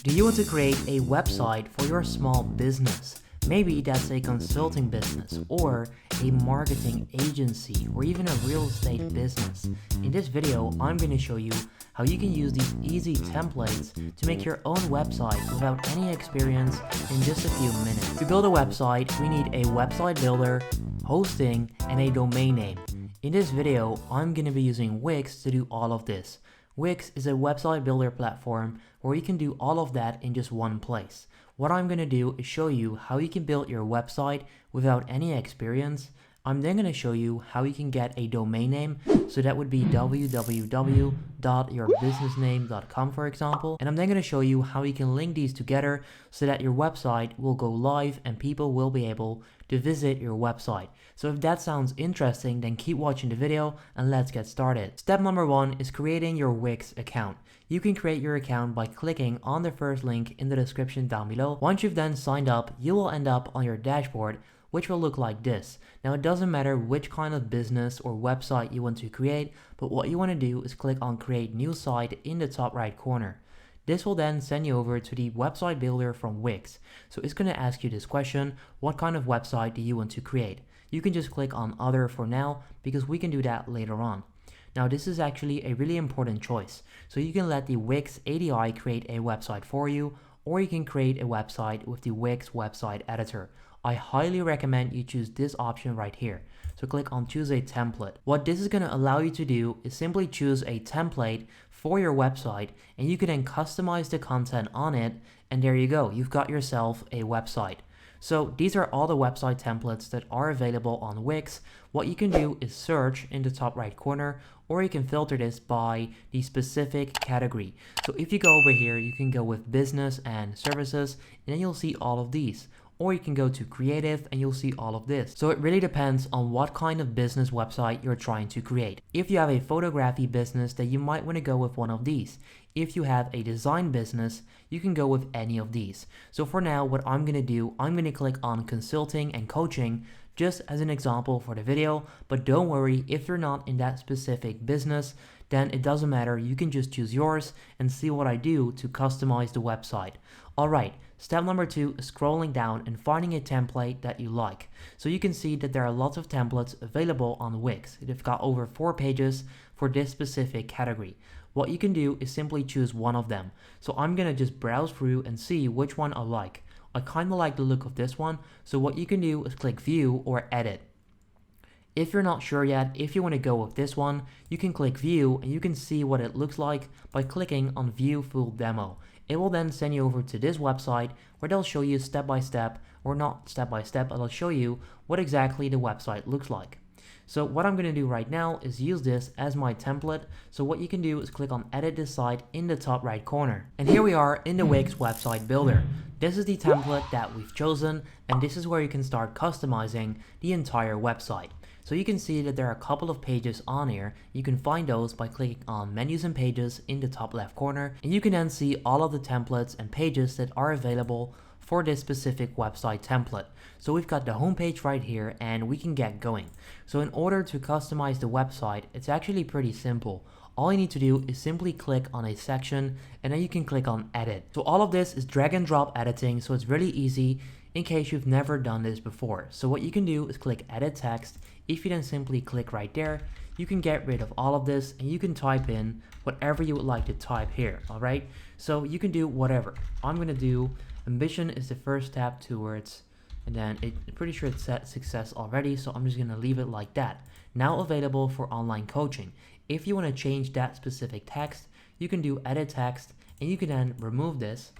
Do you want to create a website for your small business? Maybe that's a consulting business or a marketing agency or even a real estate business. In this video, I'm going to show you how you can use these easy templates to make your own website without any experience in just a few minutes. To build a website, we need a website builder, hosting, and a domain name. In this video, I'm going to be using Wix to do all of this. Wix is a website builder platform where you can do all of that in just one place. What I'm going to do is show you how you can build your website without any experience. I'm then going to show you how you can get a domain name, so that would be www.yourbusinessname.com, for example. And I'm then going to show you how you can link these together so that your website will go live and people will be able to visit your website. So if that sounds interesting, then keep watching the video and let's get started. Step number 1 is creating your Wix account. You can create your account by clicking on the first link in the description down below. Once you've then signed up, you will end up on your dashboard, which will look like this. Now, it doesn't matter which kind of business or website you want to create, but what you want to do is click on create new site in the top right corner. This will then send you over to the website builder from Wix. So it's going to ask you this question: what kind of website do you want to create? You can just click on other for now because we can do that later on. Now, this is actually a really important choice. So you can let the Wix ADI create a website for you, or you can create a website with the Wix website editor. I highly recommend you choose this option right here. So click on choose a template. What this is going to allow you to do is simply choose a template for your website, and you can then customize the content on it, and there you go, you've got yourself a website. So these are all the website templates that are available on Wix. What you can do is search in the top right corner, or you can filter this by the specific category. So if you go over here, you can go with business and services, and then you'll see all of these. Or you can go to creative and you'll see all of this. So it really depends on what kind of business website you're trying to create. If you have a photography business, then you might want to go with one of these. If you have a design business, you can go with any of these. So for now, what I'm going to do, I'm going to click on consulting and coaching just as an example for the video. But don't worry, if you're not in that specific business, then it doesn't matter. You can just choose yours and see what I do to customize the website. Alright, step number 2 is scrolling down and finding a template that you like. So you can see that there are lots of templates available on Wix. They've got over 4 pages for this specific category. What you can do is simply choose one of them. So I'm going to just browse through and see which one I like. I kind of like the look of this one. So what you can do is click view or edit. If you're not sure yet, if you want to go with this one, you can click view and you can see what it looks like by clicking on view full demo. It will then send you over to this website where they'll show you step by step, or not step by step, but they'll show you what exactly the website looks like. So what I'm going to do right now is use this as my template. So what you can do is click on edit this site in the top right corner. And here we are in the Wix website builder. This is the template that we've chosen, and this is where you can start customizing the entire website. So you can see that there are a couple of pages on here. You can find those by clicking on menus and pages in the top left corner, and you can then see all of the templates and pages that are available for this specific website template. So we've got the home page right here, and we can get going. So in order to customize the website, it's actually pretty simple. All you need to do is simply click on a section, and then you can click on edit. So all of this is drag and drop editing, so it's really easy in case you've never done this before. So what you can do is click edit text. If you then simply click right there, you can get rid of all of this and you can type in whatever you would like to type here. All right, so you can do whatever. I'm going to do ambition is the first step towards, and then I'm pretty sure it's set success already, so I'm just going to leave it like that. Now available for online coaching. If you want to change that specific text, you can do edit text and you can then remove this.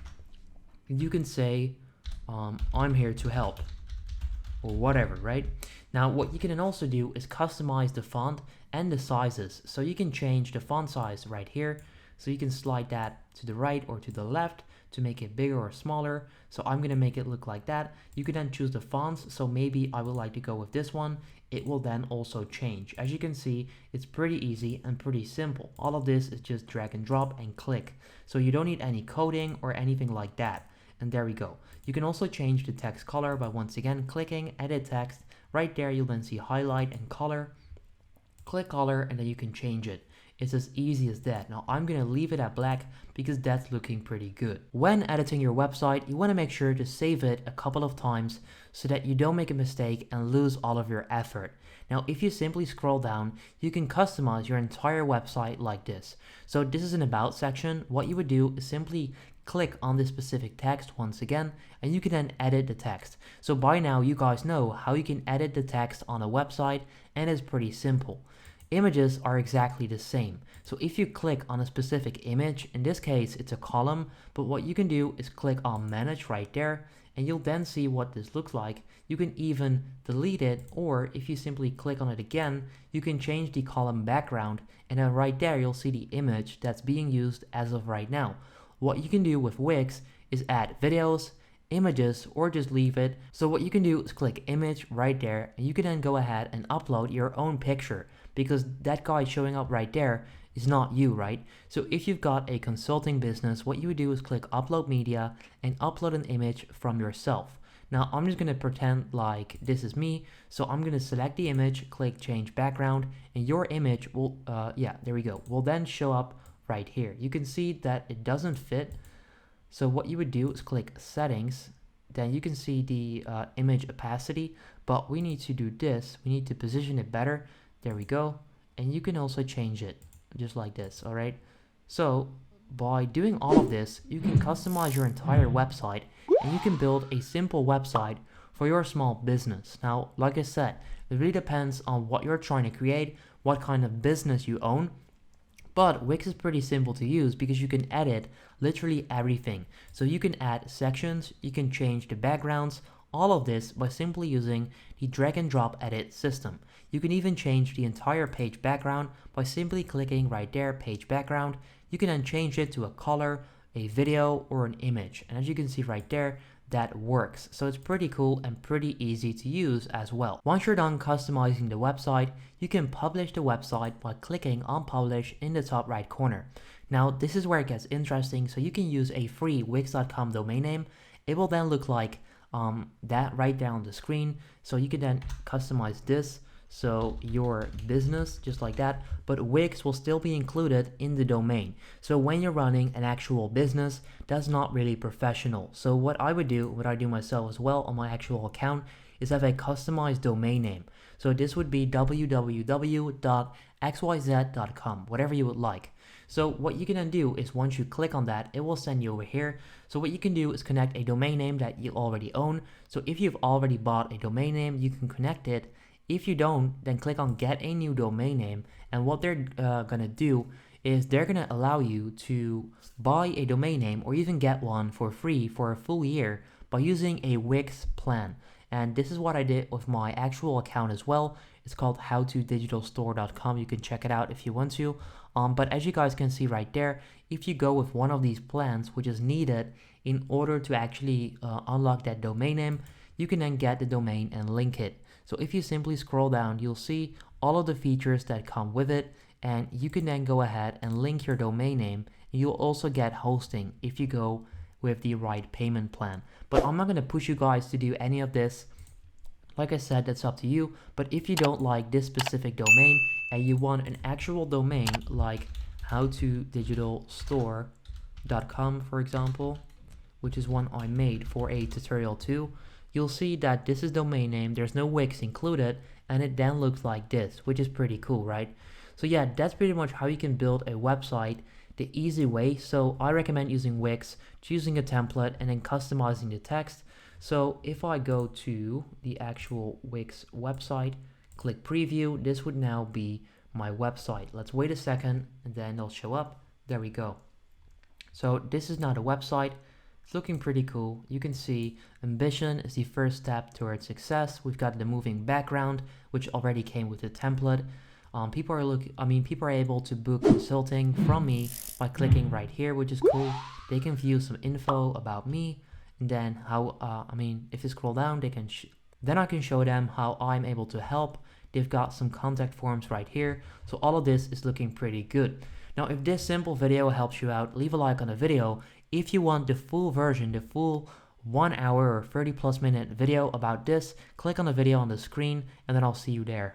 You can say I'm here to help or whatever, right? Now what you can then also do is customize the font and the sizes. So you can change the font size right here. So you can slide that to the right or to the left to make it bigger or smaller. So I'm going to make it look like that. You can then choose the fonts. So maybe I would like to go with this one. It will then also change. As you can see, it's pretty easy and pretty simple. All of this is just drag and drop and click. So you don't need any coding or anything like that. And there we go. You can also change the text color by once again clicking edit text. Right there you'll then see highlight and color. Click color and then you can change it. It's as easy as that. Now I'm gonna leave it at black because that's looking pretty good. When editing your website, you wanna make sure to save it a couple of times so that you don't make a mistake and lose all of your effort. Now, if you simply scroll down, you can customize your entire website like this. So this is an about section. What you would do is simply click on this specific text once again, and you can then edit the text. So by now you guys know how you can edit the text on a website, and it's pretty simple. Images are exactly the same. So if you click on a specific image, in this case it's a column, but what you can do is click on manage right there, and you'll then see what this looks like. You can even delete it, or if you simply click on it again, you can change the column background, and then right there you'll see the image that's being used as of right now. What you can do with Wix is add videos, images, or just leave it. So what you can do is click image right there, and you can then go ahead and upload your own picture, because that guy showing up right there is not you, right? So if you've got a consulting business, what you would do is click upload media and upload an image from yourself. Now I'm just gonna pretend like this is me. So I'm gonna select the image, click change background, and your image will, yeah, there we go, will then show up right here. You can see that it doesn't fit. So what you would do is click settings, then you can see the image opacity, but we need to do this. We need to position it better. There we go. And you can also change it just like this. All right. So by doing all of this, you can customize your entire website, and you can build a simple website for your small business. Now, like I said, it really depends on what you're trying to create, what kind of business you own. But Wix is pretty simple to use because you can edit literally everything. So you can add sections, you can change the backgrounds, all of this by simply using the drag and drop edit system. You can even change the entire page background by simply clicking right there, page background. You can then change it to a color, a video, or an image. And as you can see right there, that works. So it's pretty cool and pretty easy to use as well. Once you're done customizing the website, you can publish the website by clicking on publish in the top right corner. Now this is where it gets interesting. So you can use a free wix.com domain name. It will then look like that right there on the screen. So you can then customize this. So your business, just like that, but Wix will still be included in the domain. So when you're running an actual business, that's not really professional. So what I would do, what I do myself as well on my actual account, is have a customized domain name. So this would be www.xyz.com, whatever you would like. So what you can then do is once you click on that, it will send you over here. So what you can do is connect a domain name that you already own. So if you've already bought a domain name, you can connect it. If you don't, then click on get a new domain name, and what they're gonna do is they're gonna allow you to buy a domain name or even get one for free for a full year by using a Wix plan. And this is what I did with my actual account as well. It's called howtodigitalstore.com. You can check it out if you want to. But as you guys can see right there, if you go with one of these plans, which is needed in order to actually unlock that domain name, you can then get the domain and link it. So if you simply scroll down, you'll see all of the features that come with it, and you can then go ahead and link your domain name. You'll also get hosting if you go with the right payment plan. But I'm not going to push you guys to do any of this. Like I said, that's up to you. But if you don't like this specific domain and you want an actual domain like howtodigitalstore.com, for example, which is one I made for a tutorial too, you'll see that this is domain name, there's no Wix included, and it then looks like this, which is pretty cool, right? So yeah, that's pretty much how you can build a website the easy way. So I recommend using Wix, choosing a template, and then customizing the text. So if I go to the actual Wix website, click preview, this would now be my website. Let's wait a second, and then it'll show up. There we go. So this is now the website. It's looking pretty cool. You can see ambition is the first step towards success. We've got the moving background, which already came with the template. People are able to book consulting from me by clicking right here, which is cool. They can view some info about me, and then if you scroll down, then I can show them how I'm able to help. They've got some contact forms right here. So all of this is looking pretty good. Now, if this simple video helps you out, leave a like on the video. If you want the full version, the full 1 hour or 30+ minute video about this, click on the video on the screen, and then I'll see you there.